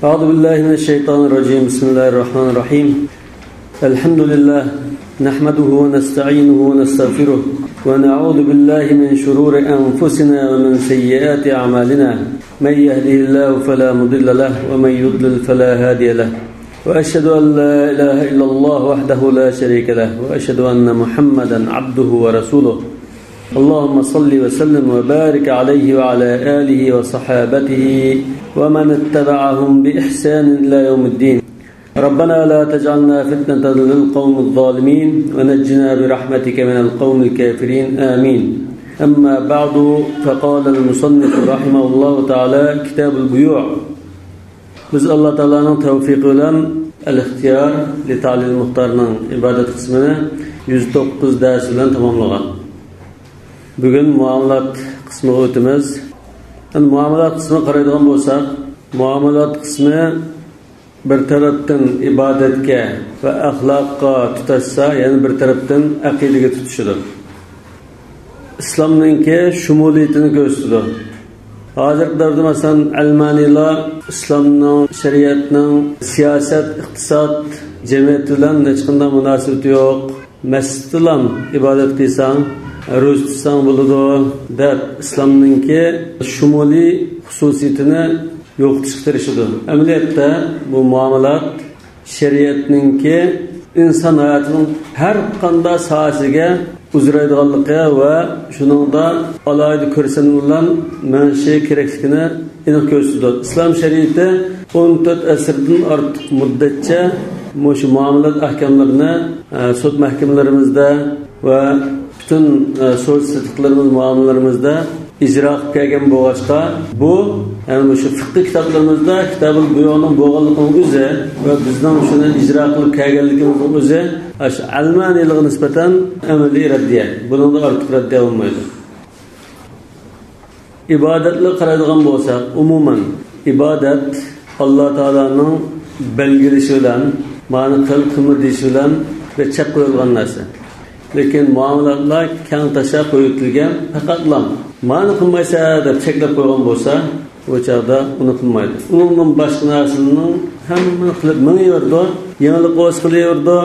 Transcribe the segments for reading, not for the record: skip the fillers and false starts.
أعوذ بالله من الشيطان الرجيم. بسم الله الرحمن الرحيم. الحمد لله نحمده ونستعينه ونستغفره ونعوذ بالله من شرور أنفسنا ومن سيئات أعمالنا. من يهده الله فلا مضل له ومن يضلل فلا هادي له. وأشهد أن لا إله إلا الله وحده لا شريك له وأشهد أن محمدا عبده ورسوله. اللهم صل وسلم وبارك عليه وعلى آله وصحابته ومن اتبعهم بإحسان إلى يوم الدين. ربنا لا تجعلنا فتنة للقوم الظالمين ونجنا برحمتك من القوم الكافرين آمين. أما بعد فقال المصنف رحمه الله تعالى كتاب البيوع. Biz Allah Teala'nın tevfik olan el-ihtiyar li ta'lil muhtarının ibadet kısmını 109 ders bilen tamamlagan. Bugün muamalat kısmı o'timiz. Muamalat kısmı qaraydigan bo'lsak, muamalat kısmı bir tarafdan ibadetga ve ahlakka tutashsa, yani bir tarafdan aqidega tutishidir. İslam'nınki shumuliyatini ko'rsatadi. Hozirda masalan Almaniyalar İslamning, shariatning siyosat, iqtisod, jamiyat bilan hech qanday munosabati yo'q. Masjidda ibodat qilsang, ro'za tutsan bo'ladi deb İslam'ningki shumuli xususiyatini yo'qotishga tirishadi. Amaliyotda bu muomalat shariatningki inson hayotining har qanday sohasiga uzraydiganligi va shuningda alohida ko'rsatilgan manshi kerakligini aniq ko'rsatadi. Islom shariati 14 asrdan ortiq muddatcha shu muomalat ahkomlarini sud mahkamalarimizda va bütün so'z sitiqlarimiz muomalalarimizda ijro qilib kelgan bo'lg'achqa, bu yani shu fiqh kitoblarimizda Kitabul Buyu'ning bo'lganligining o'zi va bizning shuni ijro qilib kelganligimizning o'zi shu Almaniyaga nisbatan amaliy raddiya. Bundan ortiq raddiya bo'lmaydi. İbadetli qaraydigan bo'lsak, umuman ibodat Alloh taolaning belgilanishi bilan, ma'ni qilma deyishi bilan ve chek qo'yilgan narsa. Lekin muomalatlar keng tashlab qo'yilgan, faqatlam ma'ni qilmaysa deb cheklab qo'ygan bo'lsa, o chaqda uni qilmaydi. Undan boshqa narsaning hammani qilib mingiverdi, yangilik o'zqilayverdi.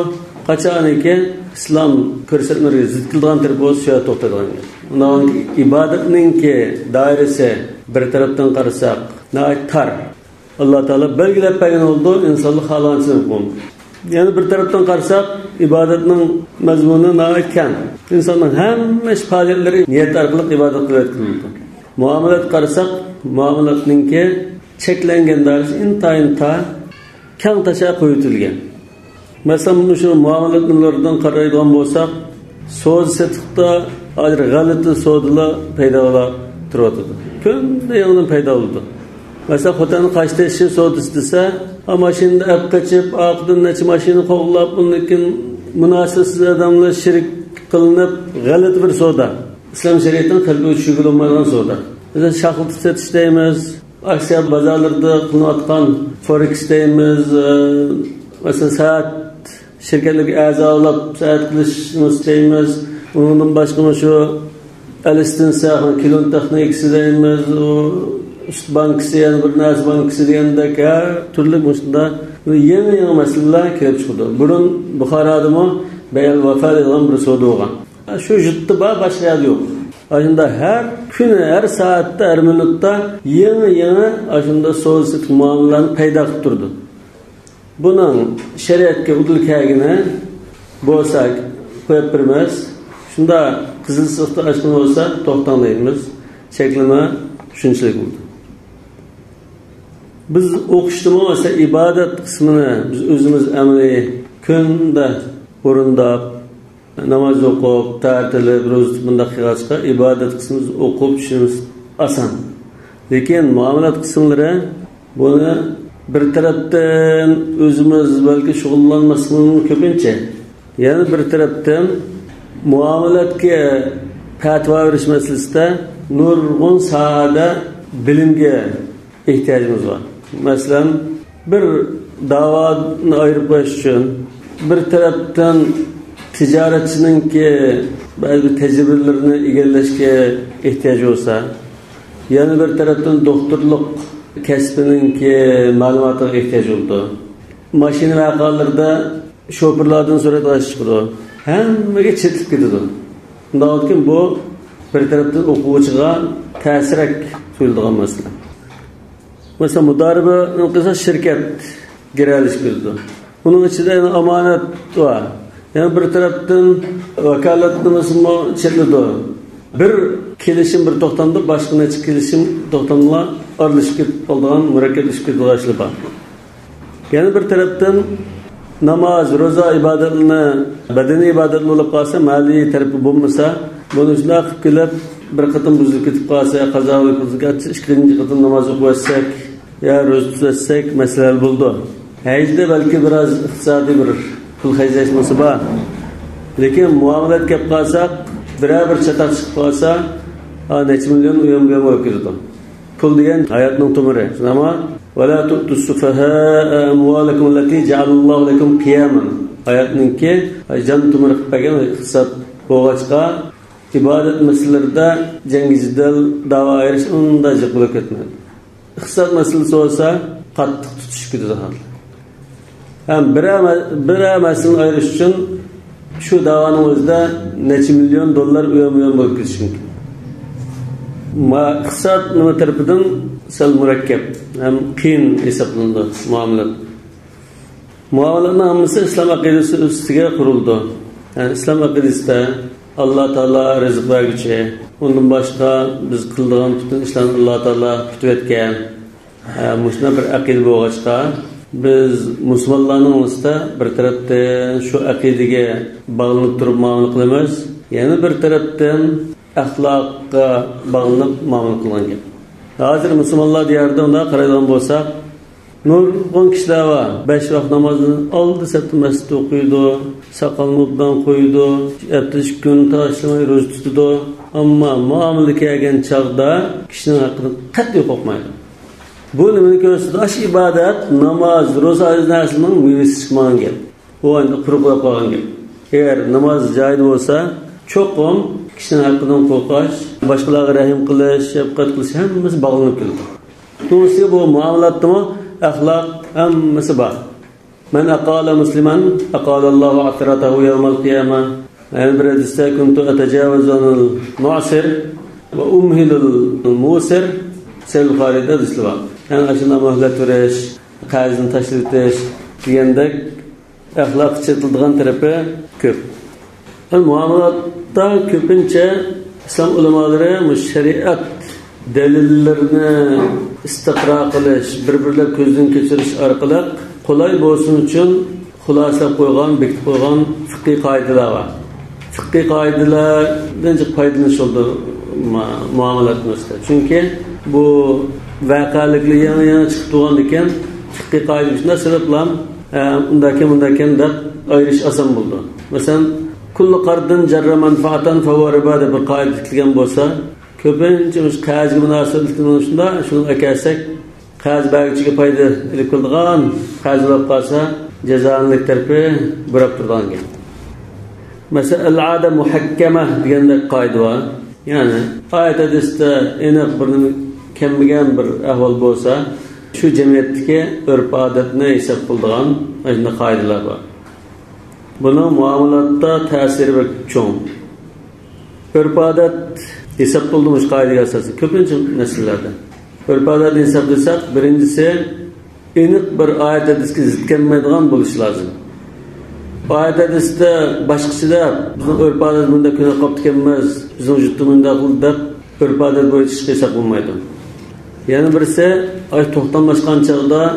Qachoniki islom ko'rsatmalariga zid kelgan taraf bo'lsa, shu yerda to'xtaydigan. Undan ibodatningki doirasi bir tarafdan qarasak, tar. Alloh taolo belgilab bergan oldu, insonlik xohlanisini qildi. Yani bir taraftan qarasak, ibadetin mazmunu nayken. İnsanın hamma faaliyetleri niyet orqali ibadet qilayotgan. Muomalat qarasak, muomalatninki cheklangan darsi intayin keng tasha qo'yitilgan. Masalan, shu muomalatlardan qaraydigan bo'lsak, so'z setiqda hozir g'alati so'zlar paydo bo'lib turadi. Kunda yangidan paydo bo'ldi. Mesela xotanın kaçta işi soğutusu dese, ama şimdi hep kaçıp, aqdın neçi maşini qoğulab, bunun münasibsiz adamla şirik kılınıp, galit bir soğuda. İslam şeriatının kalbi uçuşu olmadan soğuda. Mesela şahıt setişteyimiz, aksiya bazarlarda kılınatkan forex deyimiz, mesela saat şirketlik azalab, saat kılışımız deyimiz, onun başka şu el-istinsa, kilon teknikisi deyimiz, Üst bankası yani bir nas bankası degandek her türlü müştenda yeni meseleler kelib chiqdi. Burun Buxoroda mı Beyal Vafa degan bir so'da bo'lgan. Shu jutda boshqa yo'q. Ashunda her kuni, her soatda, her minutda yeni ashunda so'z muomalalarni paydo qilib turdi. Buning shariatga udilkagini bo'lsak qo'yib birmiz. Shunda qizil siqda ashqin bo'lsa to'xtaymiz. Cheklama shunchalik bo'ldi. Biz o'qishdimi esa ibodat qismini biz o'zimiz amaliy kunda o'rindab namoz o'qib, ta'tilib, ro'za bunday qilishga ibodat qismini o'qib tushimiz oson. Lekin muomalat qismlari buni bir tarafdan o'zimiz balki shug'ullanmasligimiz ko'pincha, yana bir tarafdan muomalatga fatvo berish masalasida nurg'un sohada bilimga ehtiyojimiz var. Mesela bir davani ayırıp qo'yish uchun bir tarafdan tijoratchininki ba'zi tecrübelerini egallashga ehtiyoji bo'lsa, yana bir tarafdan doktorlik kasbininki ma'lumotiga ehtiyoj bo'ldi. Mashina vaqalarida shoferlardan so'raydigan chiqdi. Hammaga chetlib ketdi. Undan bu bir tarafdan o'quvchiga ta'sirak tuyuladigan masala. Mesela mudaribə qısa şirket girəliş bildi. Bunun içində amanat var. Yani bir tarafdan vakalatımız mı çetlidi. Bir kelişim bir toxtamda başqa neçə kelişim toxtamla aralışıb olduğan mürakkəbləşib dolaşılıb. Yani bir tarafdan namaz, roza ibadetini, bedeni ibadetli olub qalsa, mali tərəfi bulmasa, bunu şuna qilib bir qatım buzulub ketib qalsa, qaza olub qalsa, ikinci qatım namaz oxusak ya roza tutsak məsələlər buldu. Həcdə belki biraz iqtisadi bir pul xərcləşməsi var. Lakin muamilat kep qalsaq, bir çataq çıxıb qalsa, neçə milyon uyum olub ketdi. Pul degan hayotning tumiri. Ama ولا تؤتوا السفهاء أموالكم التي جعل الله لكم قياما. Hayatninki can tumiri qilib bergan iqtisod bo'lg'achqa ibodat masalalarida jangizidal da'vo ayirish unda jiq bo'lib ketmaydi. Iqtisod masalasi bo'lsa qattiq tutishib ketadi. Ham bir masalani ayirish uchun shu da'voning o'zida necha million dollar uyum bo'lib ketishi mumkin. Iqtisod nima tarafidan sal murakkab, ham qiyin hisoblanadi muomalat. Muomalatning hammasi islom aqidasi ustiga qurildi. Yani islom aqidasida Alloh taolo rizq berguchi, undan boshqa biz qiladigan butun ishlarni Alloh taolo kutib etgan. Mushuna bir aqida bo'lg'achqa biz musulmonlarning o'zida bir tarafdan shu aqidaga bog'lanib turib muomala qilamiz, yana bir tarafdan axloqqa bog'lanib muomala qilgan. Hozir musulmonlar diyarida unda qaraydigan bo'lsak, nurg'un kishilar var. 5 vaqt namozni oldi sabti masjidda o'qiydi, soqolni obdan qo'ydi, ertasi kun tashlamay ro'za tutadi. Ammo muomala kelgan chog'da kishining haqidan qat'iy qo'rqmaydi. Bu nimani ko'rsatadi? Shu ibodat, namoz, ro'za narsaning mevasi chiqmagan gap. Bu endi quruqlab qolgan gap. Agar namoz joyida bo'lsa, cho'qim kishining haqidan qo'rqish, boshqalarga rahim qilish, shafqat qilish hammasi bog'lanib keldi. Dolayısıyla bu muomalatda axloq hammasi bor. Man aqala musliman aqala Allohu athiratahu yawmal qiyamah. Yani bir hadisda kuntu atajavazu anil mu'sir ve umhilul musir sel Buxariyda hadislar var. Yani aşına muhlet verish, qarzni tashlatish degandek axloq chetildigan tarafi ko'p. Muomalatda ko'pincha islom ulamolari shariat dalillarni istiqro qilish, bir-birlab ko'zdan kechirish orqali qulay bo'lsin uchun xulosalab qo'ygan, bekitib qo'ygan fiqhiy qoidalar bor. Fiqhiy qoidalardan foydalanish oldi muomalatimizda. Chunki bu voqeliklar yana chiqib turgan ekan, fiqhiy qoida shunday sabablar undakan deb ayirish oson bo'ldi. Masalan, kullu qardin jarra manfaatan fa huwa riba deb bir qoida tikilgan bo'lsa, ko'pincha qazga munosabat qilishda shuni akasak qaz bag'ichiga foyda ilib qilgan qazlab qolsa jazonlik tarafi burab turgan gap. Masalan, al-ada muhakkama degan qoida bor. Ya'ni oyat hadisda aniq bir kelmagan bir ahvol bo'lsa, shu jamiyatdagi urf-odatni hisob qiladigan mana qoidalar bor. Buning muomalatda ta'siri cho'ng. Urf-odat hesap bulduğumuz kaydaya asası köpünce nesillerde. Örpadatını hesaplasak, birincisi enik bir ayet hadisine zitkenmediğen buluş lazım. O ayet hadisinde başkası da bizim örpadat bunda köne kaptı gelmez, bizim vücuttumunda kıldı, örpadat boyu çıkış hesap olmaydı. Yani birisi ayet tohtan başkan çağda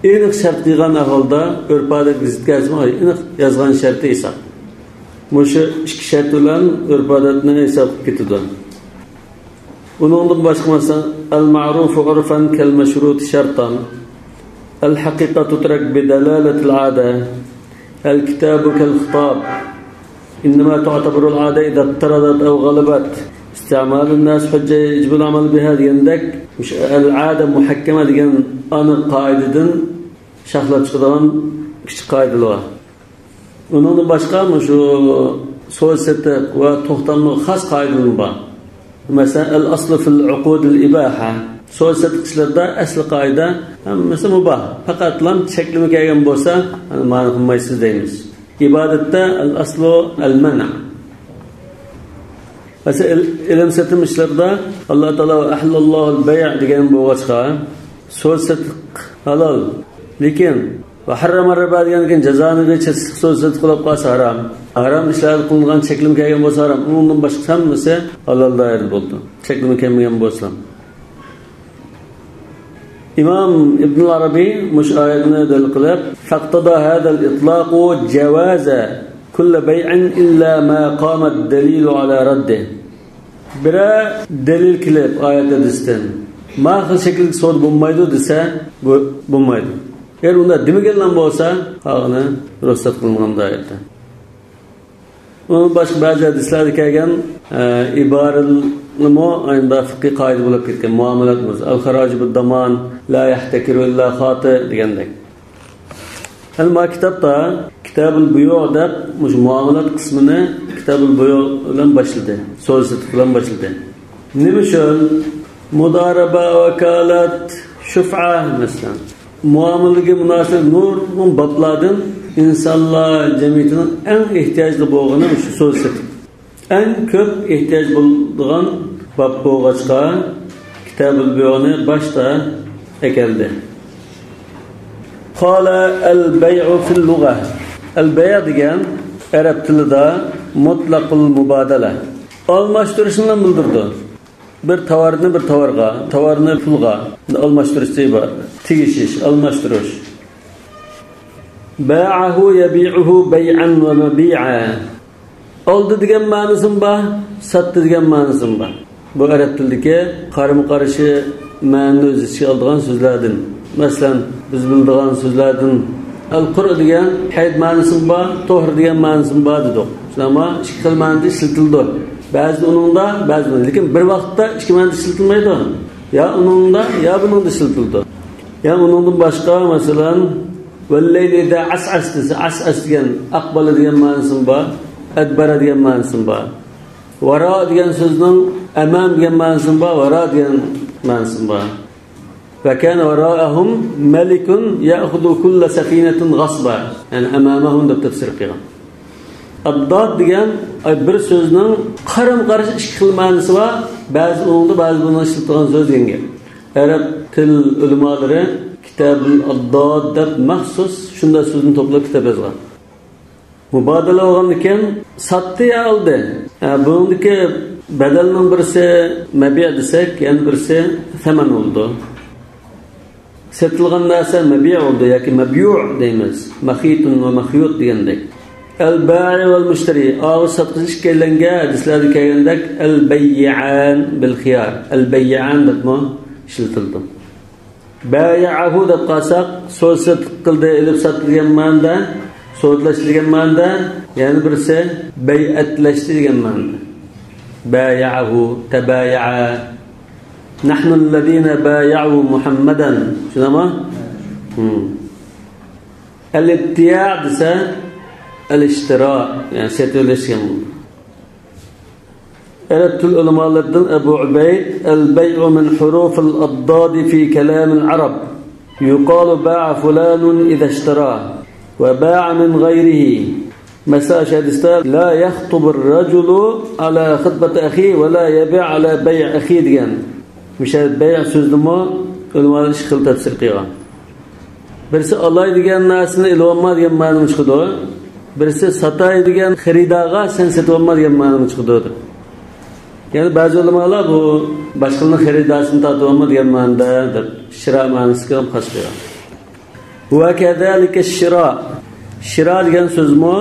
enik şart kıygan ahvalda örpadat zitkezme enik yazgan şartı hesap. Muşu iki şart olan örpadatını hesap getidu. Bunun başka mesela el-ma'ruf urfan kel-meşrut şartan el-hakika tutrak bidalaletil a'da el-kitabu kel-khitab innama tu'tabaru al-a'da idha ittaradat ev galabat isti'malun nas hujja yecibul amal biha diyendek el-a'da muhakkama degan aniq qoidadan shaxlab chiqadigan kichik qoidalar var. Bunun başka şu so'zsati va to'xtamli xos qoidalar bor. Mesela el-aslu fil uqud al-ibaha so'z satishlarda asli qoida hammasi mubah. Faqat lam cheklimi kelgan bo'lsa, ma'ni qilmaysiz deymiz. İbadette al-aslu al-mana'. Mesela ilm satim işlerde Allah Teala ahlallohu al-bay' degan bo'g'achqa so'z satiq halol. Lekin va harrama riba degan jazoni so'z satiq qilib qolsa harom. Haram ishlar qilingan cheklim kelgan bo'lsa harom. Undan boshqa hammasi halol doir bo'ldi. Cheklimi kelmagan bo'lsa. İmam İbn Arabi mush oyatni dalil qilib, faqtada hada al-itlaq jawaza kull bay'in illa ma qama ad-dalil ala raddi. Bira dalil qilib oyatda distan. Ma xil shaklda so'z bo'lmaydi desa, bu bo'lmaydi. Eğer unda demaganlar bo'lsa, haqni ruxsat qilingan oyatda. Onun başka bazı hadislarda kelgan ibaralimo aynda fiqhi qoida bo'lib ketgan muomalatimiz al-xaraj bid-daman la yahtakiru illa khati degandek. Alma kitobda Kitabul Buyu' deb mush muomalat qismini Kitabul Buyu' bilan boshladi. So'z bilan boshladi. Nima uchun mudaraba, vakalat, shuf'a masalan muomalaga munosib nurg'un bablardan insonlar jamiyatining eng ehtiyojli bo'lgani shu so'z satib. Eng ko'p ehtiyoj bo'lgan bab bo'g'achqa Kitabul Buyu'ni boshda ekeldi. Qala al-bay'u fil lugha. Al-bay' degan arab tilida mutlaqul mubadala. Almashtirishni bildirdi. Bir tovarni bir tovarga, tovarni pulga almashtirish deydi. Tegishish, almashtirish. Ba'ahu yabi'uhu bay'an wa mabi'a. Oldi degan ma'nosi bor, satdi degan ma'nosi bor. Bu arab tilidagi qarama-qarshi ma'noni o'z ichiga oladigan so'zlardan. Masalan, biz biladigan so'zlardan al-qur degan hayd ma'nosi bor, to'g'ri degan ma'nosi bor dedik. Ammo ikki xil ma'noda ishlatildi. Ba'zi uningda, ba'zi lekin bir vaqtda ikki ma'noda ishlatilmaydi. Ya uningda, ya buningda ishlatildi. Ya uningdan boshqa masalan والليل إذا عسعس عسعس ديان أقبل ديان ما نسمبا أدبر ديان ما نسمبا وراء ديان سوزن أمام ديان ما نسمبا وراء ديان ما نسمبا فكان وراءهم ملك يأخذ كل سفينة غصبا يعني أمامهم ده تفسير قيام الضاد ديان bir sözün qarım qarış ikki xil ma'nosi bor. Ba'zi o'ngda, ba'zi buni ishlatilgan so'z degan. Arab til ulamolari Kitabul Addad deb maxsus shunday so'zni to'plab kitob yozgan. Mubadala bo'lgandan satdi oldi. Buningki badalning birisi mabi' desak, yana birisi thaman bo'ldi. Satilgan narsa mabi' bo'ldi yoki mabi'u deymiz. Mahitun va mahiyut degandek. Al-ba'i wal mushtari aw satqish kelanga hadislarda kelgandek al-bay'an bil khiyar. Al-bay'an debmi ishlatildi. Bay'ahu deb qalsaq so'z qildi, ilib sotilgan ma'noda, so'zlashilgan ma'noda, yana birisi bay'atlashdi degan ma'noda. Bay'ahu tabay'a. Nahnu alladhina bay'u Muhammadan. Shunami? Al-ibtiya' desa al-ishtira, yani so'zlashgan. أردت العلماء لدن أبو عبيد البيع من حروف الأضداد في كلام العرب يقال باع فلان إذا اشترى وباع من غيره مساء شهدستان لا يخطب الرجل على خطبة أخيه ولا يبيع على بيع أخيه ديان مش بيع سوزدما علماء الشخل تفسير قيام برسي الله ديان ناسنا إلوما ديان ما نمشخدو برسي ستاي ديان خريداغا سن ستوما ديان ما نمشخدو Yani bazı ulamalar bu başkalarının xeridasını tatib olma degan ma'noda deb shira ma'nosiga ham xos qo'ygan. Va kadalika shira degan so'zmi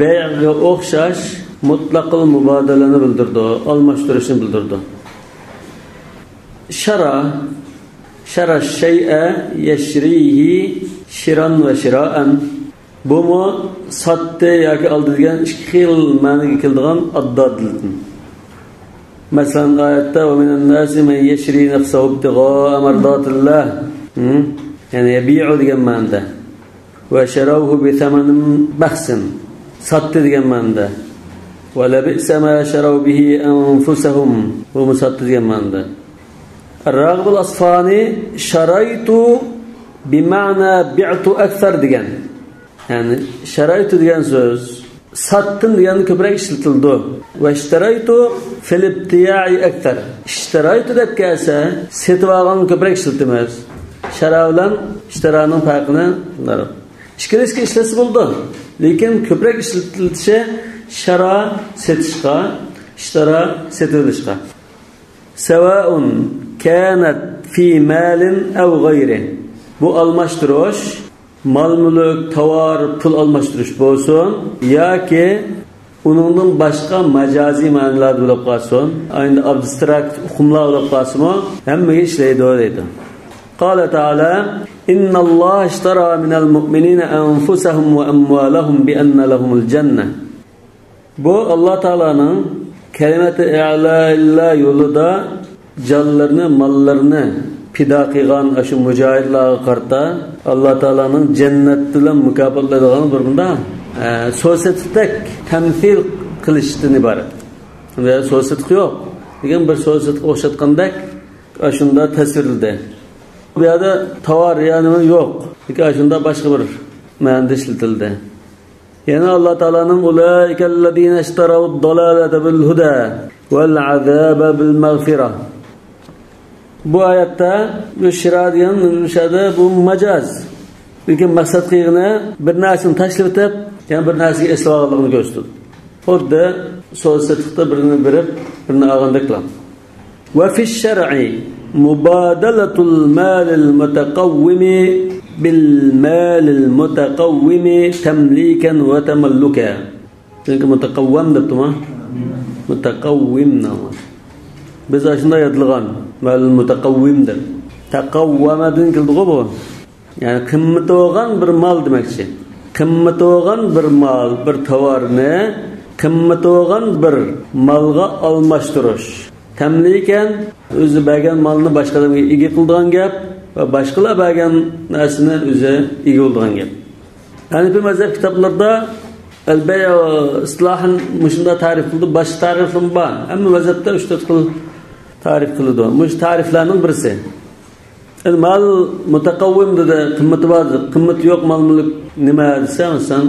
bay'ga o'xshash mutlaqil mubadalani bildirdi, almashtirishni bildirdi. Shara shay'a yashrihi shiran va shira'an. Bu mu satdi yoki oldi degan ikki xil ma'noga keladigan addodlikdir. Mesela ayette وَمِنَ النَّاسِ مَنْ يَشْرِي نَفْسَهُ ابْتِغَاءَ مَرْضَاتِ اللّٰهِ yani yebi'u degan ma'noda ve şeravhu bi thamanin bakhsin sattı degan ma'noda ve la bi'sa ma şerav bihi anfusahum bu sattı degan ma'noda Ragib al-Asfahani sharaytu bima'na bi'tu akthar degan. Yani sharaytu degan so'z satdim degan ko'proq ishlatildi. Va ishtaraytu fil ibtiya'i akthar. Ishtaraytu deb kelsa, setib olgan ko'proq ishlatilmas. Shara bilan ishtiraning farqini tushunarib. Ikkilasiga ishlasa bo'ldi. Lekin ko'proq ishlatilishi shara setishga, ishtara setilishga. Sawa'un kanat fi malin aw ghayri. Bu almashtirish, mal-mulk, tovar, pul almashtirish bo'lsin yoki uningdan boshqa majoziy ma'nolar bo'lib qolsin, endi abstrakt hukmlar bo'lib qolsa-mu, hammaga ishlaydi deydi. Qala ta'ala innalloha ishtara minal mu'minina anfusahum wa amwalahum bi anna lahumul jannah. Bu Alloh taolaning kalimati i'la yo'lida jonlarni, mollarini pida qilgan shu mujohidlarga qarta Alloh taolaning jannat bilan mukofotlaydigan bir bunda so'zsizlik tamsil qilishdan iborat. Ve so'zsizlik yo'q. Degan bir so'zsizlikka o'xshatgandek shunda tasvirladi. Bu yerda tovar yani yo'q. Lekin shunda boshqa bir ma'noda ishlatildi. Yani Allah Teala'nın ulaikellezine iştaravud dalalete bil huda vel azabe bil mağfirah. Bu ayette bu şiradiyan müşahede bu macaz. Lekin maksat qilgani bir narsani tashlab o'tib, yana bir narsaga eslag'anligini ko'rsatdi. Xuddi so'zsizlikda birini berib, birini olgandek qiladi. Va fi shar'i mubadalatul malil mutaqawwimi bil malil mutaqawwimi tamlikan va tamalluka. Çünkü mutaqawwim debdimi? Mutaqawwimna. Biz aslında yodilgan malil mutaqawwimdir. Taqawwamadın keldi bu. Yani kımmeti olan bir mal demekçi. Kımmeti olan bir mal, bir tovarni kımmeti olan bir malga almashtirish. Tamlikan o'zi bergan malni boshqa odamga ega qiladigan gap va boshqalar bergan narsani o'zi ega bo'ladigan gap. Hanifi mazhab kitoblarida al-bay' islohan mushunda ta'rif qildi, boshqa ta'rifim bor. Hamma mazhabda 3-4 xil ta'rif qiladi. Mush ta'riflarning birisi. Mal mutaqawwim dedi, qimmati bor, qimmati yo'q mal-mulk nima desan,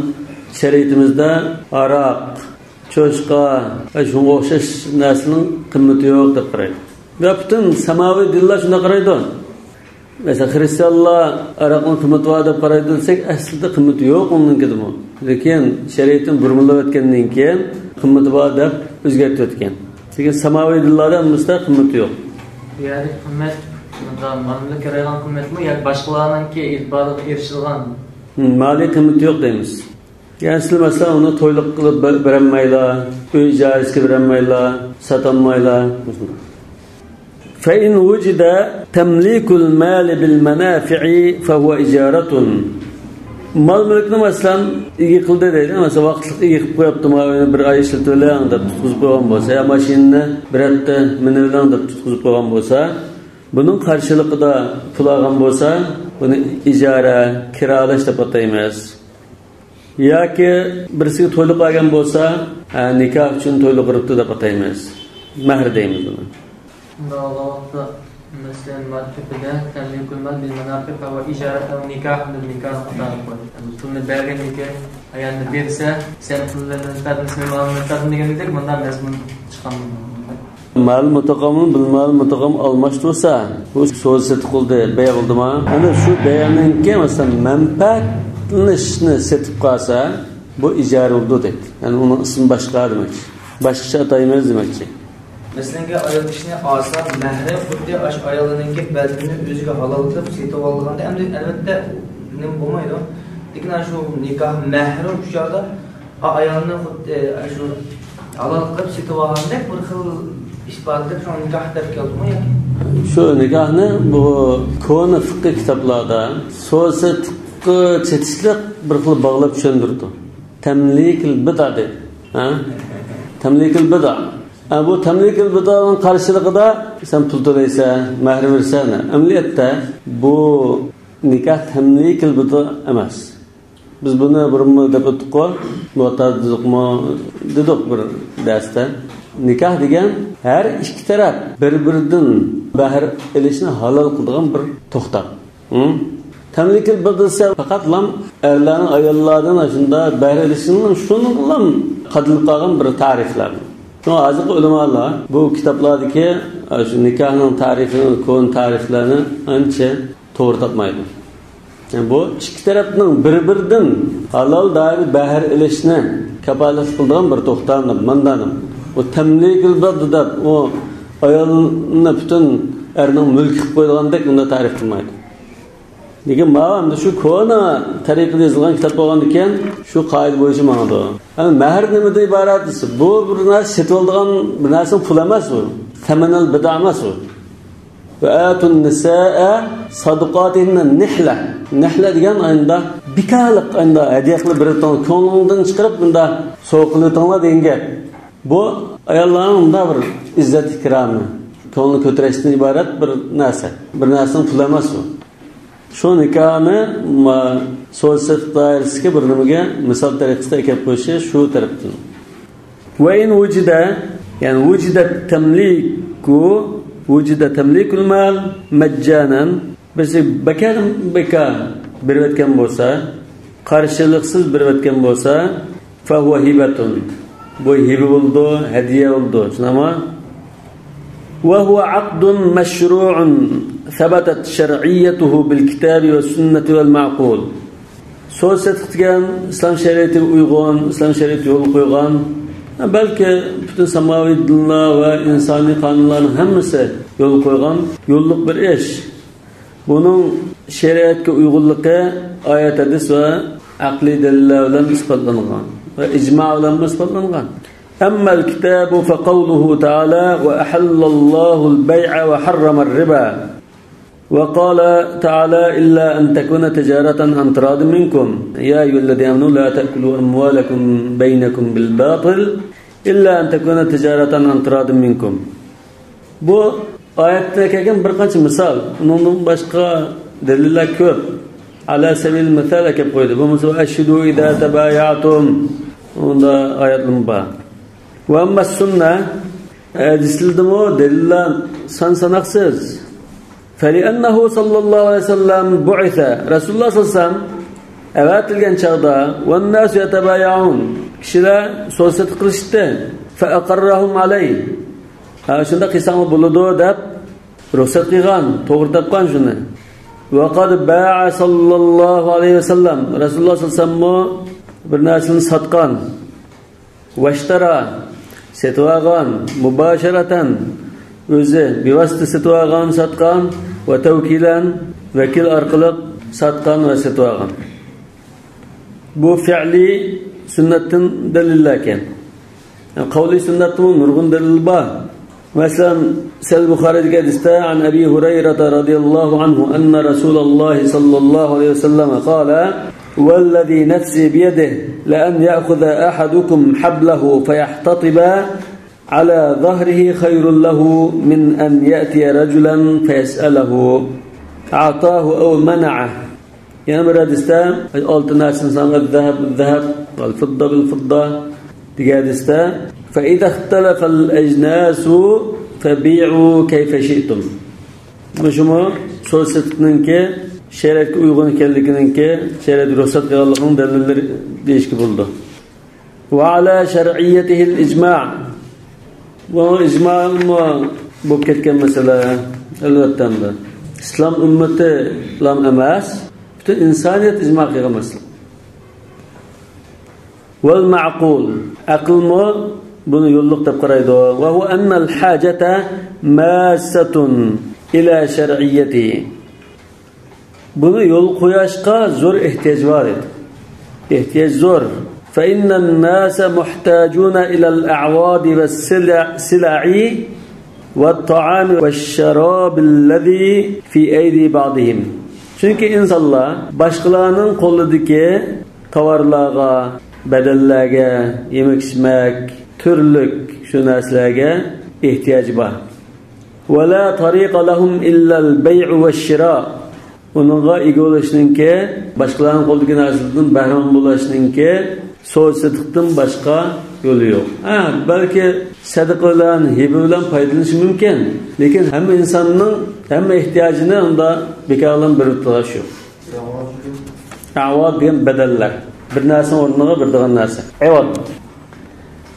shariatimizda aroq, cho'chqa, shunga o'xshash narsaning qimmati yo'q deb qaraydi. Va butun samoviy dinlar shunday qaraydi. Mesela Hristiyanlar aroqning qimmati bor deb qaraydi desak, aslida qimmati yo'q uninkidir. Lekin shariatning burmilab o'tgandan keyin qimmati bor deb o'zgartirib o'tgan. Lekin samoviy dinlarda hammasida qimmati yo'q. Yani qimmat malni kerakli qimmatmi yoki boshqalarningki e'tiborga erishilgan? Mali qimmati yo'q deymiz. Yani siz mesela onu toyluk qilib berenmaylar, uy ijarasiga berenmaylar, satanmaylar. Fa in wujida tamlikul mal bil manafi'i fa huwa ijaratun. Mal mulkni masalan ega qildi deydi. Mesela vaqtliq ega qilib qo'yibdi, bir oy ishlatib oling deb tutqizib qo'ygan bo'lsa, ya mashinani bir hafta minib oling deb tutqizib qo'ygan bo'lsa, buning qarshiligida pul olgan bo'lsa, buni ijara, kiralash deb ataymiz. Yoki birisiga to'liq olgan bo'lsa, nikoh uchun to'liq qilibdi deb ataymiz. Mahr deymiz buni. Unda Allohda masalan matbida tamlikul mal bil manafiq va ijarat va nikoh bil nikoh qatorib qo'ydi. Pulni bergan ekan, ayolni bersa, sen pullarni tadmisini malni tadmiganidek bundan mazmun chiqqan. Mal mutaqawwim bil mal mutaqawwim almashtirsa, bu so'zsiz qildi, bay qildimi? Ana shu bayonninki masalan manfaat nishni setib qolsa, bu ijara bo'ldi deydi. Yani uning ismi boshqa demakchi. Boshqacha ataymiz demakchi. Masalan, ayol ishni olsa, mahri xuddi ash ayolininki badini o'ziga halol qilib setib olganda, endi albatta nim bo'lmaydi. Lekin shu nikoh mahri shu yerda ayolni xuddi shu halol qilib setib olganda bir xil isbotda shu nikoh deb keldimi yoki? Shu nikohni bu koni fiqh kitoblarda so'zsiz chetishlik bir xil bog'lab tushundirdi. Tamlikil bid'a dedi. Tamlikil bid'a. Bu tamlikil bid'aning qarshiligida sen pul to'laysan, mahr bersan, amaliyotda bu nikoh tamlikil bid'a emas. Biz buni bir deb o'tdik-ku, mu'tazillikmi dedik bir darsda. Nikah degan her ikki taraf bir-biridan bahr elishni halol qiladigan bir to'xtam. Tamlikil bildirsa faqat lam erlarning ayollardan shunda bahr elishini shuni bilan qadil qolgan bir ta'riflar. Şuna azık ulamalar bu kitaplardaki şu nikahın tarifini, kon tariflerini anca doğru tapmaydı. Yani bu iki tarafının bir-birinden halal dair bahar ilişine kapalet kıldığım bir tohtanım, mandanım. O temlik ilbadı da o ayalına bütün erinin mülkü koyduğundaki bunda tarif kılmaydı. Lekin ma'lumda shu ko'na tariqada yozilgan kitob bo'lgandan shu qoida bo'yicha ma'noda. Ana mehr nimadan iborat desa, bu bir narsa setib oladigan bir narsa pul emas u. Tamanal bid'a emas u. Va atun nisaa sadaqatihinna nihla. Nihla degan ayında bikarlik ayında hadiya qilib bir ko'nglingdan chiqarib bunda so'qiltinglar degan gap. Bu ayollarning bunda bir izzat ikromi, ko'ngli ko'tarishdan iborat bir narsa. Bir narsaning pul emas u. Şu nikahını sosyal dairesiga bir nimaga misol tariqasida kelib qo'yishi shu tarafdan. Va in wujida, yani wujida tamlikul mal majjanan, bizi bekar berayotgan bo'lsa, qarshiliksiz berayotgan bo'lsa, fa huwa hibatun. Bu hiba bo'ldi, hadiya bo'ldi. Shunami? Wa huwa aqdun mashru'un ثبتت شرعيته بالكتاب والسنة والمعقول. Sosyal tutgan İslam şeriatiga uyg'un, İslam şeriatiga yo'l qo'ygan, balki butun samoviy dinlar va insoniy qonunlarning hammasi yo'l qo'ygan yo'lliq bir ish. Buning shariatga uyg'unligi oyat hadis va aqliy dalillar bilan isbotlangan va ijmo' bilan isbotlangan. أما الكتاب فقوله تعالى وأحل الله البيع وحرم الربا وقال تعالى إلا أن تكون تجارة عن تراض منكم يا أيها الذين آمنوا لا تأكلوا أموالكم بينكم بالباطل إلا أن تكون تجارة عن تراض منكم. Bu ayette kelgan bir qancha misol, undan boshqa dalillar ko'p. Ala sabil misal kelib qo'ydi. Bu misol ashhadu idza tabayatum. Unda oyatlar bor. Va amma sunna hadislardami dalillar sanaqsiz. فلأنه صلى الله عليه وسلم بعث رسول الله صلى الله عليه وسلم أواتلген çağda والناس يتبايعون kişiler sohbet qilishdi فأقرهم عليه shunda qilsam bo'ladi deb ruxsat qilgan to'g'ri topgan shuni وقد باع صلى الله عليه وسلم Rasululloh sallallohu alayhi vasallam bir narsani sotgan vashtara setib olgan mubasharatan o'zi bevosita setib olgan sotgan va tavkilan vakil orqali sotgan va setib olgan. Bu fi'li sunnatdan dalillar ekan. Qavli sunnatdan nurg'un dalil bor. Masalan, Sahih Buxoriyda hadisda an Abi Hurayra radhiyallohu anhu anna Rasululloh sallallohu alayhi vasallam qala والذي نفسي بيده لأن يأخذ أحدكم حبله فيحتطب على ظهره خير له من أن يأتي رجلا فيسأله أعطاه أو منعه. يعني مراد استا قلت الناس إنسان الذهب بالذهب والفضة بالفضة تجاد استا فإذا اختلف الأجناس فبيعوا كيف شئتم. مشمو سوستنك şeriatga uyg'un ekanliginiki shariat ruxsat qilganligining dalillari deyishga bo'ldi. Va ala shar'iyyatihi al-ijma'. Bu ijma' bo'lib ketgan masala albatta. Islom ummati lam emas, butun insoniyat ijma' qilgan masala. Wal ma'qul aqlmi buni yo'lliq deb qaraydi. Va huwa anna al-hajata massatun ila shar'iyyatihi. Bunu yol qo'yashga zo'r ehtiyoj bor edi. Ehtiyoj zo'r. Fa innan nasa muhtajuna ila al-a'wad was-sil'i wat-ta'am wash-sharab alladhi fi aydi ba'dihim. Chunki insonlar boshqalarning qo'lidagi tovarlarga, badallarga, yemak-ichmak, turlik shu narsalarga ehtiyoj bor. Va la tariqa lahum illa al-bay' wash-shira'. Onunla ega olishninki, boshqalarning qo'lidagi narsalardan bahramand bo'lishninki so'zsizlikdan boshqa yo'li yo'q. Balki sadaqa bilan, hiba bilan foydalanish mumkin, lekin hamma insonning hamma ehtiyojini unda bekordan berib turish yo'q. Avod degan badallar. Bir narsani o'rniga bir degan narsa. Avod.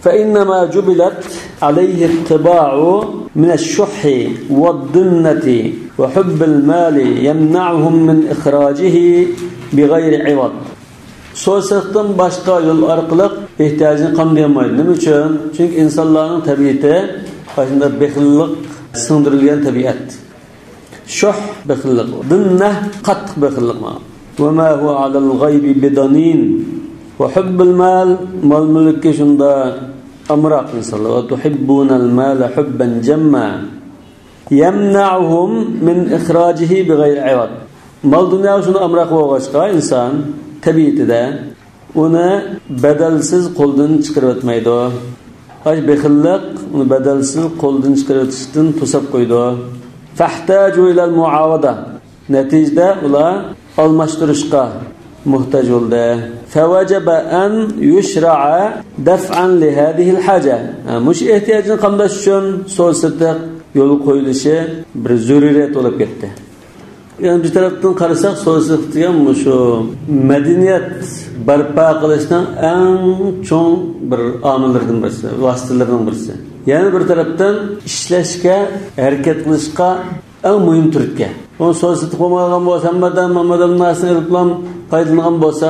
فإنما جبلت عليه الطباع من الشح والضنة وحب المال يمنعهم من إخراجه بغير عوض. So'zsizlikdan boshqa yo'l orqali ehtiyojini qamdayamaydi. Nima uchun? Chunki insonlarning tabiati shunda bexillik singdirilgan tabiat. Shuh bexillik, dinna qattiq bexillik. Va ma huwa 'ala al-ghaybi bidanin va hubbul mal mulkka shunda amraq insonlar va tuhibbuna al-mala hubban jamma yamna'uhum min ikhrajihi bighayri 'iwad. Mal dunyo shunda amraq bo'lg'achqa inson tabiatida uni badalsiz qo'ldan chiqarib o'tmaydi. Haj bexillik uni badalsiz qo'ldan chiqarib o'tishdan to'sab qo'ydi. Fahtaju ila al-mu'awada. Natijada ular almashtirishga muhtoj bo'ldi. Fawajaba an yushra'a daf'an li hadhihi al-haja. Mush ehtiyojni qamdash uchun so'zsizlik yo'l qo'yilishi bir zaruriyat bo'lib ketdi. Yani bir tarafdan qarasak so'zsizlik degan shu madaniyat barpo qilishning eng cho'ng bir omillardan birisi, vositalardan birisi. Yani bir tarafdan ishlashga, harakat qilishga eng muhim turtga. Onu so'zsizlik bo'lmagan bo'lsa, hammadan narsani ilm foydalangan bo'lsa,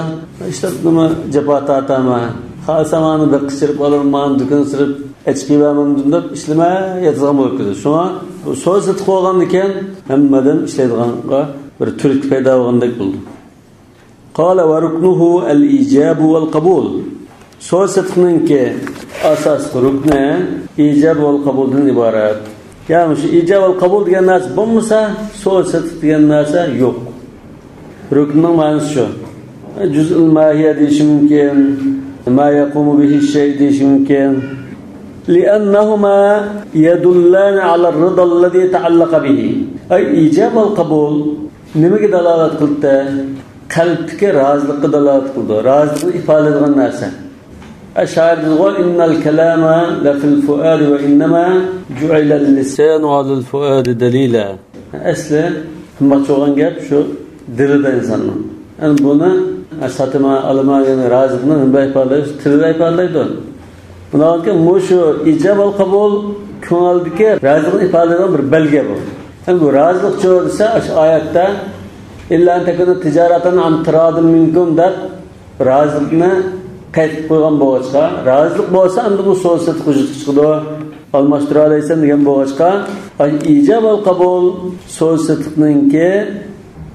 işte nima jabata atama, xalsamani bir qishirib olaman, dukun sirib HPV'nin deb ishlama yetgan bo'lib ketdi. Shuna so'zsizlik bo'lgan ekan, hammadan ishlaydiganga bir turk paydo bo'lgandek bo'ldi. Qala wa ruknuhu al-ijab wal qabul. So'zsizlikning asos rukni ijab wal qabuldan iborat. Yani şu icab ve kabul degan narsa bo'lmasa, so'zsizlik degan narsa yo'q. Ruknning ma'nosi shu. Juz'ul mahiya deyish mumkin, ma yaqumu bihi shay deyish mumkin. لأنهما يدلان على الرضا الذي يتعلق به. Ay icab ve kabul nimaga dalolat qildi? Qalbga rozilikka dalolat qildi. Rozilikni ifoda qilgan narsa. أشعر الغول إن الكلام لفي الفؤاد وإنما جعل اللسان على الفؤاد دليلا. أصلا هم çoğun gap şu dilde insanın. Yani bunu satıma almaya razıkını hımbayı parlayıp tırlayı parlaydı. Buna bakın bu şu icab al kabul könaldaki razıkını ifade eden bir belge bu. Yani bu razılık çoğursa ayette illa entekini ticareten amtiradın minkum der razılıkını qaytib qo'ygan bo'g'achqa rozilik bo'lsa endi bu so'zsizlik chiqdi almashtira olaysan degan bo'g'achqa ijab va qabul so'zsizlikninki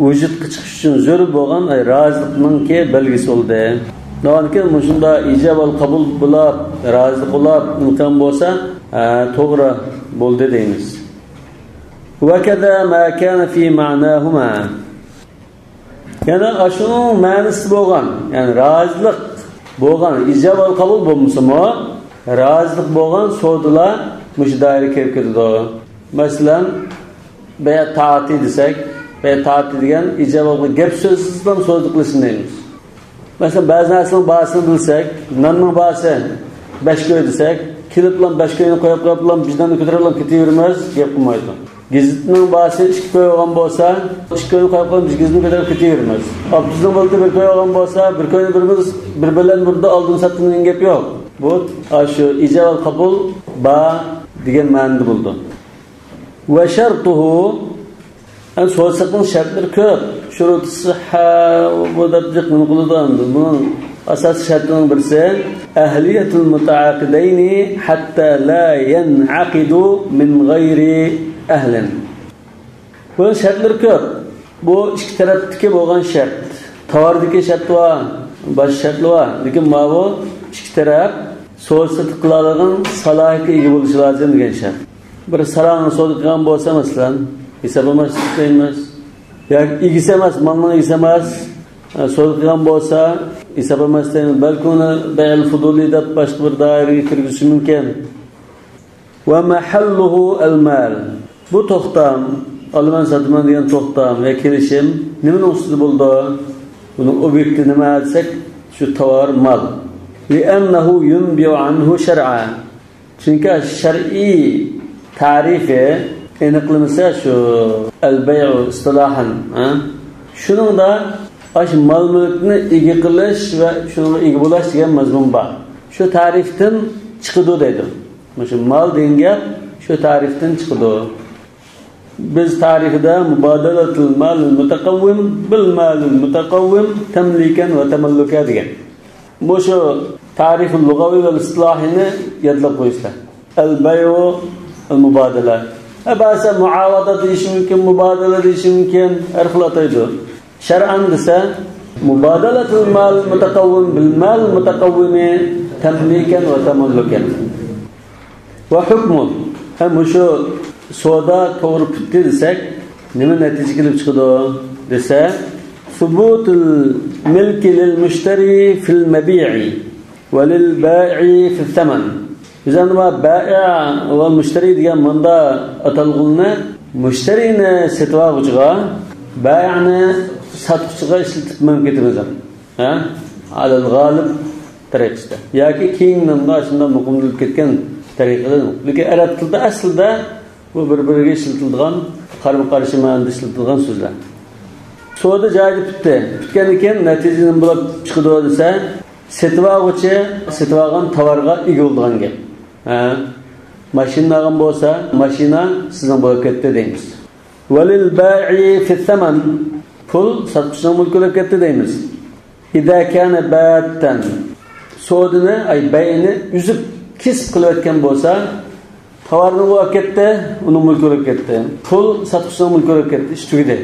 vujudga chiqish uchun zarur bo'lgan rozilikninki belgisi bo'ldi. Nonki shunda ijab va qabul bo'lib rozilik bo'lib imkon bo'lsa to'g'ri bo'ldi deymiz. Va kaza ma kana fi ma'nahuma. Yana ashunun ma'nosi bo'lgan, ya'ni rozilik bo'lgan ijab va qabul bo'lmasa-mu, rozilik bo'lgan so'dlar mush doiraga kirib ketadi. Masalan, bayat taati desak, bayat taati degan ijab va gap so'zsiz bilan so'zlik qilishni deymiz. Masalan, ba'zi narsaning bahsini bilsak, nonning bahsi 5 ko'y desak, kilib bilan 5 ko'yni qo'yib bilan bizdani ko'tarib ketaveramiz, gap qilmaydi. Gizitning bahsi 2 ko'y olgan bo'lsa, 2 ko'yni qo'yib biz gizitni ko'tarib ketaveramiz. Bizning bo'ldi 1 ko'y olgan bo'lsa, 1 ko'yni birimiz bir bilan burada oldin satdigan gap yo'q. Bu shu ijab va qabul ba degan ma'noda bo'ldi. Va shartuhu an so'zsizlikning shartlari ko'p. Shurut sihha va dabjiq qiladi. Buning asosiy shartining birisi ahliyatul mutaaqidaini hatta la yan'aqidu min g'ayri ahlin. Bu shartlar ko'p. Bu ikki tarafdagi bo'lgan shart. Tavardagi shart va bosh shart va lekin bu ikki taraf so'zsizlik qiladigan salohiyatga ega bo'lishi lozim degan shart. Bir salonni so'zlik qilgan bo'lsa, masalan, hisoblamas deymiz. Yoki egisi emas, malning egisi emas, so'zlik qilgan bo'lsa, hisoblamas deymiz. Balki uni bay'al fuduli deb boshqa bir doiraga kirgizishi mumkin. Va mahalluhu al-mal. Bu to'xtam, olman sotman degan to'xtam va kelishim nimaning ustida bo'ldi? Buning obyekti nima desak, shu tovar, mal. لأنه ينبئ عنه شرعا. Çünkü şer'i tarifi aniqlamasa şu al-bay'u istilahan, şunun da aş mal mulkni ega qilish va shunga ega bo'lish degan mazmun bor. Shu tarifdan chiqadi deydi. Shu mal degan shu tarifdan chiqadi. Biz tarixida mubadalatul mal mutaqawwim bil mal mutaqawwim tamlikan va tamalluka degan. Bu shu tarixul lug'aviy va istilahini yodlab qo'yishlar. Al-bay'u al-mubadala. Ba'zi muavada deyish mumkin, mubadala deyish mumkin, har xil ataydi. Shar'an desa mubadalatul mal mutaqawwim bil mal mutaqawwimi tamlikan va tamallukan. Va hukmu ham shu soda to'g'ri bitdi desak, nima natija kelib chiqadi desa, subutul milki lil mushtari fil mabi'i va lil ba'i fil thaman. Bizanma ba'i va mushtari degan manda atalg'ulni mushtarini setvaguchiga, bai'ni satquchiga ishlatib mumkinmiz. Alal g'olib tariqasida yoki keyindan shunday muqimlab ketgan tariqada. Lekin arab tilida aslida bu bir-biriga ishlatilgan, qarama-qarshi ma'noda ishlatilgan so'zlar. So'da joyida bitdi. Bitgan ekan natija nima bo'lib chiqdi desa, setvaguchi setvagan tovarga ega bo'lgan gap. Mashina olgan bo'lsa, mashina sizning bo'lib ketdi deymiz. Valil ba'i fi thaman, pul satuvchining mulki bo'lib ketdi deymiz. İza kana battan, sodini ay bay'ini uzib kesib qilayotgan bo'lsa, tovarni bo'lib ketdi, uning mulki bo'lib ketdi. Pul satuvchining mulki bo'lib ketdi, ish tugadi.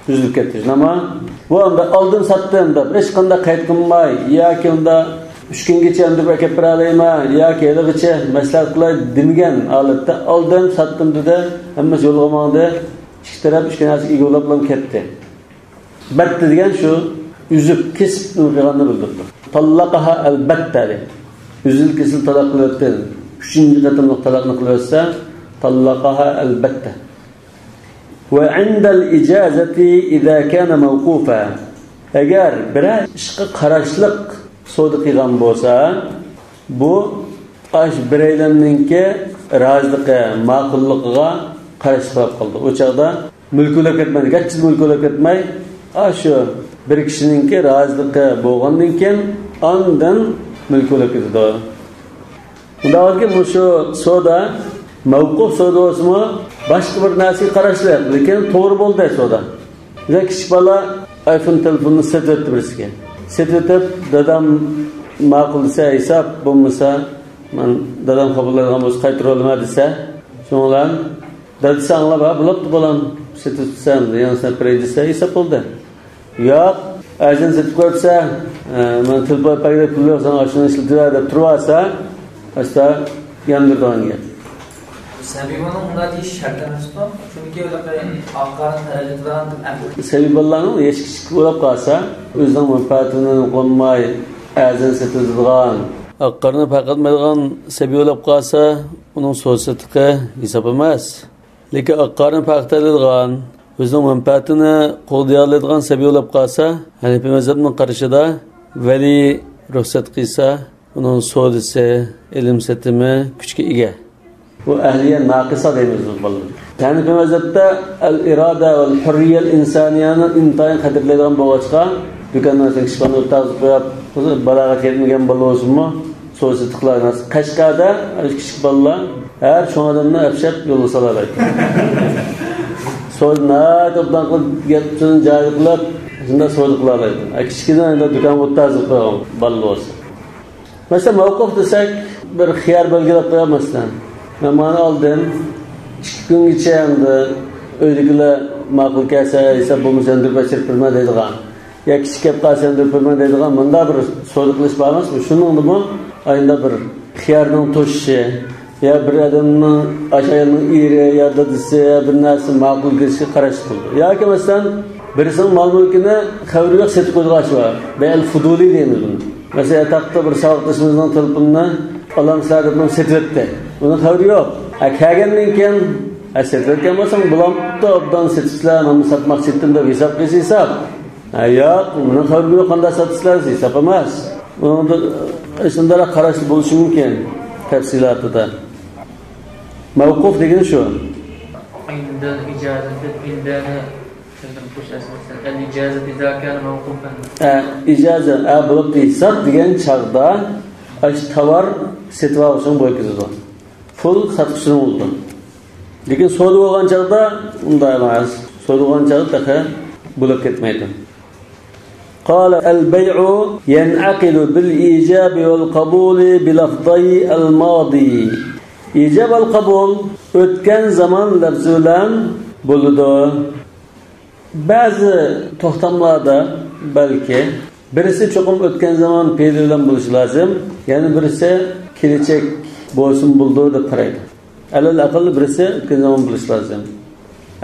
Uzilib ketdi. Nima? Bu anda oldin satdim deb hech qanday qayd qilmay, yoki unda 3 kungacha unda akab bera olayman, yoki haligacha maslahat qilay demagan holatda oldin satdim dedi, hammasi yo'lga mangdi, ikki taraf 3 kunasi egolab bilan ketdi. Batta degan shu uzib kesib qilganini bildirdi. Tallaqaha albatta. Uzil kesil talaq qilyapti. 3-qatimliq talaqni qilyapsa, tallaqaha albatta. Ve indal icazati iza kana mawqufa. Agar bir ishga qarashliq so'da qilgan bo'lsa, bu ash biraylarninki roziligi, ma'qulligiga qarshi qoldi. O chaqda mulkulab ketmadi, gachsiz mulkulab ketmay, shu bir kishininki roziligi bo'lgandan keyin ondan mulkulab ketdi. Undagi bu shu so'da mavquf so'da bo'lsa, boshqa bir narsaga qarashlar, lekin to'g'ri bo'ldi so'da. Biza kichik bola iPhone telefonni sotib birisiga. Sotib dadam ma'qul desa, hisob bo'lmasa, men dadam qabullangan bo'lsa qaytara olaman desa, shundan dadasi anglab, "Bo'libdi bolam, sotibsan, yana desa, hisob bo'ldi." Yo'q, ajin sotib qo'ysa, men telefon payda pul yo'qsan, shuni ishlatib deb tursa, asta yandirganga. Sebibanın onda deyiş şart emasmi? Chunki ular aqarni talab qilgan. Sebibalarning eshik bo'lib qolsa, o'zining manfaatini qo'may, azan setadigan, aqarni faqatmaydigan sebi bo'lib qolsa, uning so'zsizligi hisob emas. Lekin aqarni faqatlaydigan, o'zining manfaatini qo'llaydigan sebi bo'lib qolsa, Hanifi mazhabining qarashida vali ruxsat qilsa, uning so'zisi, ilm setimi kuchga ega. Bu ahliye naqisa deymiz biz. Hanifi mazhabda al-irada vel hurriyel insaniyanı intayin qadrlaydigan bo'lg'achqa, do'kondan chiqqan o'tazib qo'yib, balog'at yetmagan bola bo'lsinmi, so'zi tiqlarnas. Qashqada kichik bolalar har shu odamni afshab yo'lga soladi. So'zni to'pdan qilib gapni joyi qilib, shunda so'zi qiladi. Kichikdan do'kon o'tazib qo'ygan bola bo'lsa. Mesela mavquf desak, bir xiyar belgilab qo'ymasdan. Namani oldin 2 kungacha endi uydagilar ma'qul kelsa, esa bo'lmasa deb bachirpirma deydigan. Ya kichik kelib qolsa deb pirma deydigan, bunda bir so'z qilish bormasmi? Shuningmi bu ayında bir xiyarning to'shishi, ya bir odamning ashayning eri ya dadasi ya bir narsa ma'qul kelishga qarash qildi. Yoki masalan, birisining mol-mulkini xavri yo'q setib qo'ygachi bor. Bel fuduli deymiz buni. Mesela taqda bir savoqdashimizning telefonini olamsizlar deb setibdi. Bunun xavri yo'q. Akagandan keyin setayotgan bo'lsam, bulam obdan setibsizlar, men satmoqchi edim deb hisob qilsa hisob. Yo'q, bunun xavri yo'q, qanday satibsizlar hisob emas. Onda shunday qarashli bo'lishi mumkin tafsilotida. Mavquf degani shu. عند الإجازة الإجازة إذا كان موقوفا. İcazə bo'lib hisob degan chaqda tovar setib olishing bo'ykizadi. Pul sotishing bo'ldi. Lekin so'rab olgan chaqda unday emas. So'rab olgan chaqda bo'lib ketmaydi. قال البيع ينعقد بالإيجاب والقبول بلفظي الماضي. İcab al-qabul o'tgan zaman lafzi bilan bo'ladi. Ba'zi to'xtamlarda balki birisi cho'qim o'tgan zaman fe'li bilan bo'lishi lozim, ya'ni birisi kelajak bo'lsin bo'ldi deb qaraydi. Alal aql birisi o'tgan zaman bo'lishi lozim.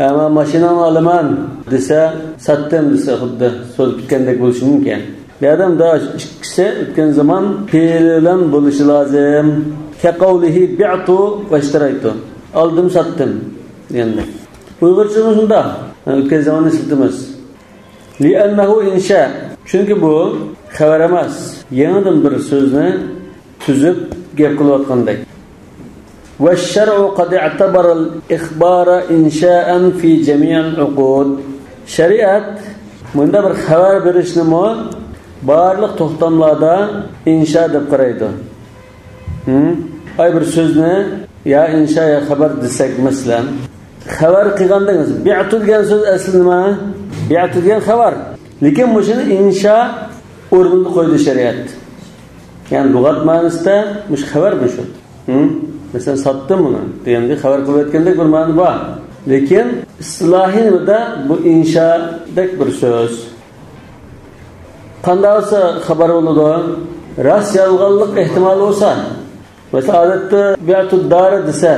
Ama mashinani olaman desa, satdim desa xuddi so'z bitgandek bo'lishi mumkin. Bu odam da ikkisi o'tgan zaman fe'li bilan bo'lishi lozim. Kaqawlihi bi'tu va ishtaraytu. Aldım satdım dendi. Uyg'urcha shunda o'tgan zamonda ishlatamiz. Li'annahu insha. Chunki bu xabar emas. Yangidan bir so'zni tuzib gap qilayotgandek. Va shar'u qad i'tabara al-ikhbara insha'an fi jami' al-uqud. Shariat bunda bir xabar berishni barliq to'xtamlarda insha deb qaraydi. Ay bir so'zni ya insha ya xabar desak masalan, xabar qilgandingiz, bi'tu degan so'z asli nima? Bi'tu degan xabar. Lekin bu shuni insha o'rnida qo'ydi shariat. Ya'ni lug'at ma'nosida mush xabar bu shu. Mesela sattım bunu. Deganda xabar qilayotgandek bir ma'no bor. Lekin istilohida bu insha'dek bir so'z. Qanday olsa xabar bo'ladi? Ras yolg'onlik ehtimoli bo'lsa, mesela odatda bi'tu dar desa,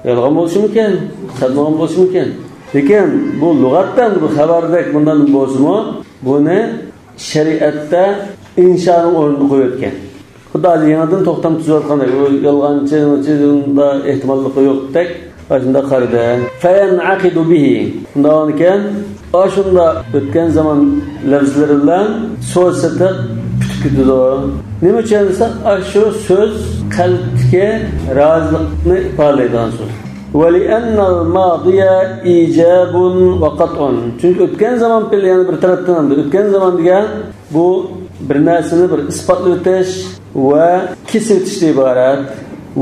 yolg'on bo'lishi mumkin, sadmon bo'lishi mumkin. Lekin bu lug'atdan bu xabardek bundan bo'lsa-mu, buni shariatda insha'ning o'rniga qo'yayotgan. Xudo yangidan to'xtam tuzayotgandek, u yolg'onchilikda ehtimollik yo'qdek, shunda qarada. Fayan'aqidu bihi. Undan keyin shunda o'tgan zaman lafzlari bilan so'zsatib tutkidi. Nima uchun desa, shu so'z qalbga rozilikni ifodalaydigan so'z. Va li'anna al-madiya ijabun va qat'un. Chunki o'tgan zaman yani bir tarafdan o'tgan zaman degan bu bir narsani bir isbotlab o'tish va kesib o'tishdan iborat.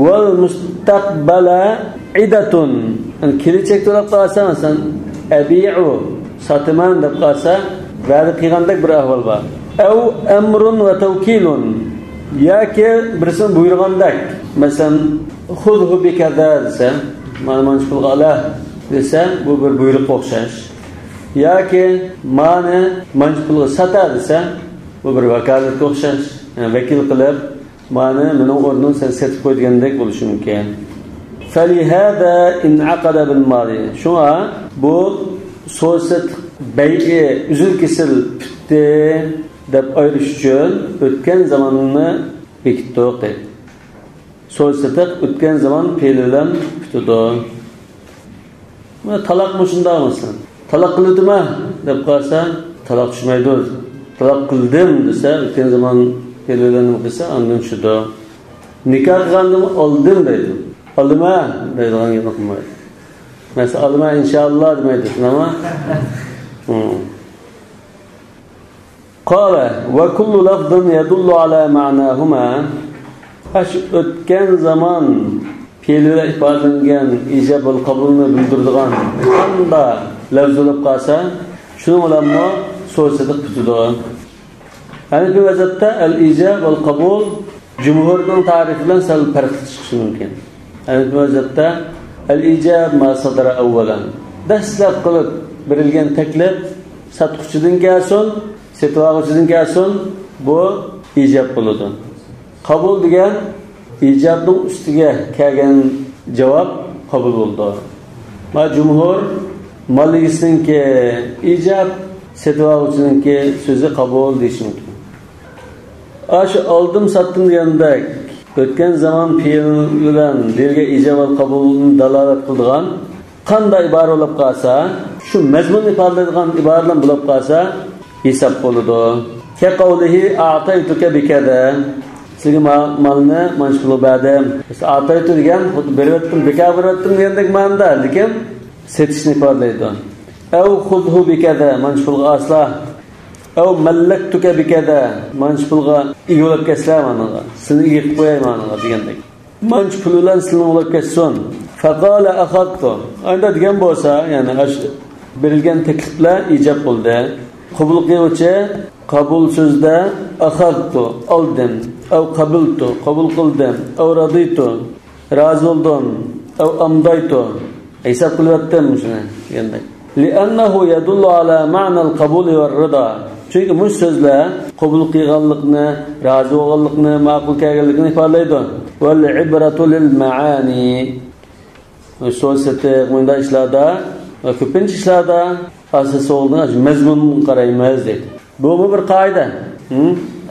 Wal mustaqbala idatun. Kelajak to'lab qolsa, masalan, abi'u sotaman deb qolsa, va'da qilgandek bir ahvol bor. Aw amrun va tawkilun. Yoki birisini buyurgandek, masalan, xudhu bi kaza desa, mana shu qilg'ala desa, bu bir buyruq o'xshash. Yoki mana shu pulga sota desa, bu bir vakolatga o'xshash. Yani vakil qilib, mana mening o'rnim sen setib qo'ygandek bo'lishi mumkin. Falihada in'aqada bil madi. Shunga bu so'zat bay'i uzul kesil bitdi deb ayirish uchun o'tgan zamonni bekitdi. So'zat o'tgan zaman fe'l bilan bitdi. Mana taloq shunda bo'lsin. Taloq qildimmi deb qolsa, taloq tushmaydi. Taloq qildim desa, o'tgan zaman fe'l bilan qilsa, undan shuda. Nikoh qilgandim, oldim deydi. Oldima deydigan yo'qmaydi. Mesela oldima inshaalloh demaydi, nima? Qala va kullu lafzin yadullu ala ma'nahuma. O'tgan zaman fe'lga ifodalangan ijab va qabulni bildiradigan qanday lafz bo'lib qolsa, shuni bilan so'zsidiq tutadi. Yani bu vaziyatda al-ijab va qabul jumhurning tarifi bilan sal farq chiqishi mumkin. Yani bu vaziyatda al-ijab ma sadara avvalan. Dastlab qilib berilgan taklif sotuvchidan kelsin, sotuvchidan kelsin, bu ijab bo'ladi. Qabul degan ijabning ustiga kelgan javob qabul bo'ldi. Ma jumhur maligisinki ijab, sotuvchininki so'zi qabul deyish mumkin. Aşı aldım sattım degandek o'tgan zaman fe'l bilan bergan ijab va qabulni dalolat qilgan qanday ibora bo'lib qolsa, shu mazmun ifodalaydigan iboralar bo'lib qolsa hisob bo'ladi. كقوله أعطيتك بكذا sizga malni manshqulu ba'dam ataytu degan xuddi berayotdim beka berayotdim degandek ma'noda lekin setishni ifodalaydi. Aw khudhu bikada manshqulga asla aw mallaktuka bikada manshqulga igolab keslar ma'noda seni yetib qo'yay ma'noda degandek. Manshqul bilan seni olib kesson. Faqala akhadtu anda degan bo'lsa ya'ni berilgan takliflar ijab bo'ldi. Qabul qiluvchi qabul so'zda akhadtu oldim aw qabiltu qabul qildim aw raditu rozi bo'ldim aw amdaytu hisob qilyaptim shuni endi li'annahu yadullu ala ma'na al-qabul va ar-rida chunki bu so'zlar qabul qilganlikni rozi bo'lganlikni ma'qul kelganlikni ifodalaydi wal ibratu lil ma'ani so'zda bunda ishlarda va ko'pincha ishlarda asosiy o'rni mazmun qaraymiz deydi. Bu bir qoida.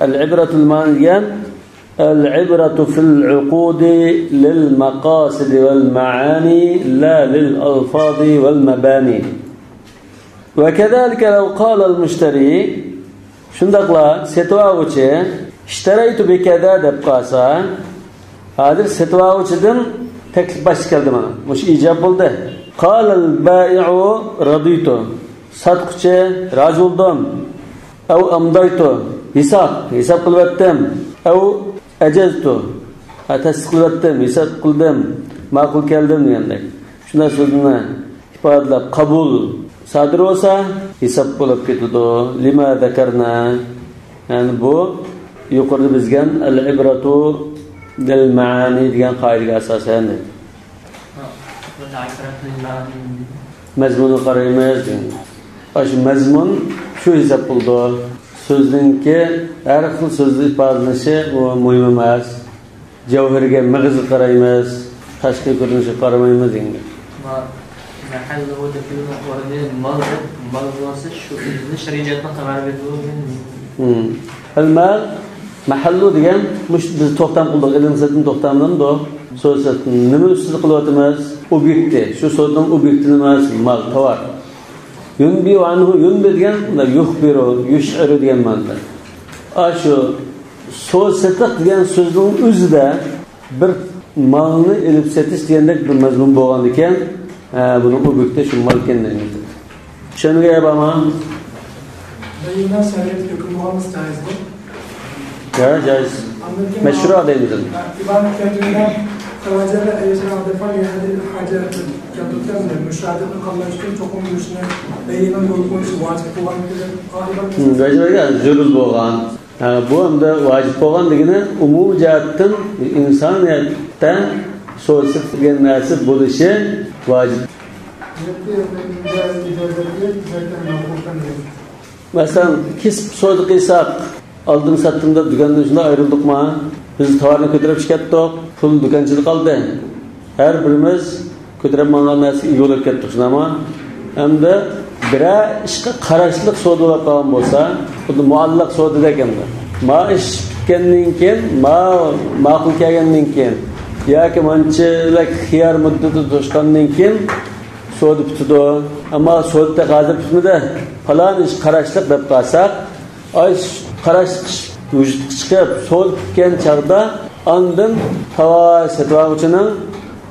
Al-ibratu al-ma'niyan al-ibratu fil 'uqudi lil maqasid wal ma'ani la lil alfaz wal mabani. Wa kadhalika law qala al-mushtari shundaqla setuvchi ishtaraytu bi kada deb qolsa, hozir setuvchidan taklif bash keldi mana. Bu ijob bo'ldi. Qala al-ba'i'u raditu satqchi rozi bo'ldim aw amdaytu hisob qilyaptim aw ajaztu tasdiqlayaptim hisob qildim ma'qul keldim degandek shunday so'zni ifodalab qabul sodir bo'lsa hisob bo'lib ketadi. Lima zakarna ya'ni bu yuqorida bizgan al-ibratu bil ma'ani degan qoidaga asosan mazmunni qaraymiz. Shu mazmun shu hisob bo'ldi. So'zningki har xil so'zni ifodalanishi muhim emas. Javhariga mag'iz qaraymiz, tashqi ko'rinishiga qaramaymiz endi. Mahallu defilni o'rni mal bo'lsa shu shariatdan xabar beradi. Al-mal mahallu degan biz to'xtam qildik, ilm to'xtamdan so'z nima ustida qilyapmiz? Obyekti. Shu so'zning obyekti emas, mal, tovar. Yunbi anhu yunbi degan yuxbiru yush'iru degan ma'noda. Shu so'z setiq degan so'zning o'zida bir malni ilib setish degandek bir mazmun bo'lgan ekan, buni obyekti shu mal ekanligini. Tushunga yapama? Bayina shariat hukmi olmasa joizmi? Ya, joiz. Mashru' deymiz. İbadet kendine kavacada ayışan defa yani hacer yaptıktan müşahedetin kalmıştır çok umuşuna beyinin yolu koyuşu vacip olan bir Vacibga zurul bo'lgan. Bu hamda vacib bo'lgan degani umumiy jihatdan insoniyatda so'zsiz degan narsa bo'lishi vacib. Masalan, kisb so'z qilsak, aldım sattımda dükandan şuna ayrıldık mı? Biz tavarını kötürüp çıkarttık, pul dükancılık kaldı. Her birimiz kötürüp mallarını yol ettik şuna ama hem de bire işe karışlık soğudular kalan olsa, bu da muallak soğudu derken de. Ma iş bitkenliğinken, ma'qul kelganliğinken, ya ki mançılık xiyar müddeti toşkanliğinken soğudu bitidu. Ama soğudu da hazır bitmedi. Falan iş karışlık dep kalsak, ay qarash vujudga chiqib so'l tutgan chaqda andin havo satuvchining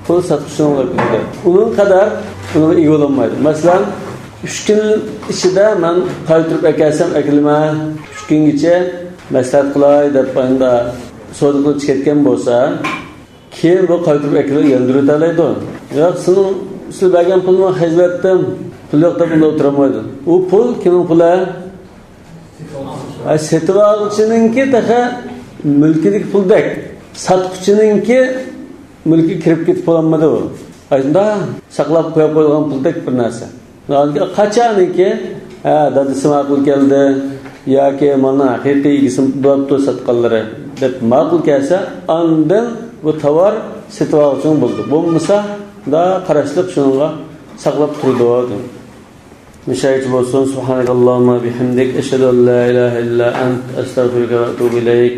pul sotishini o'rgatdi. Uning qadar uni egolanmaydi. Masalan, 3 kun ichida men qaytirib akasam akilma 3 kungacha maslahat qilay deb banda so'l qilib ketgan bo'lsa, keyin bu qaytirib akilib yeldiritalaydi. Yo'q, siz bergan pulni xizmatdan pul yo'q deb o'tiramaydi. U pul kimning puli? Setuvchininki taqa mulkilik puldek, sotuvchininki mulki kirib ketib qolmadi u. Shunda saqlab qo'yib qo'ygan puldek bir narsa. Qachoniki, dadasi ma'qul keldi yoki mana haqiqiy ism bo'libdi sotqanlari deb ma'qul kelsa, undan bu tovar setuvchi bo'ldi. Bo'lmasa da qarashlik shunga saqlab turdi. مشاهد بوسون سبحانك اللهم بحمدك أشهد أن لا إله إلا أنت أستغفرك وأتوب إليك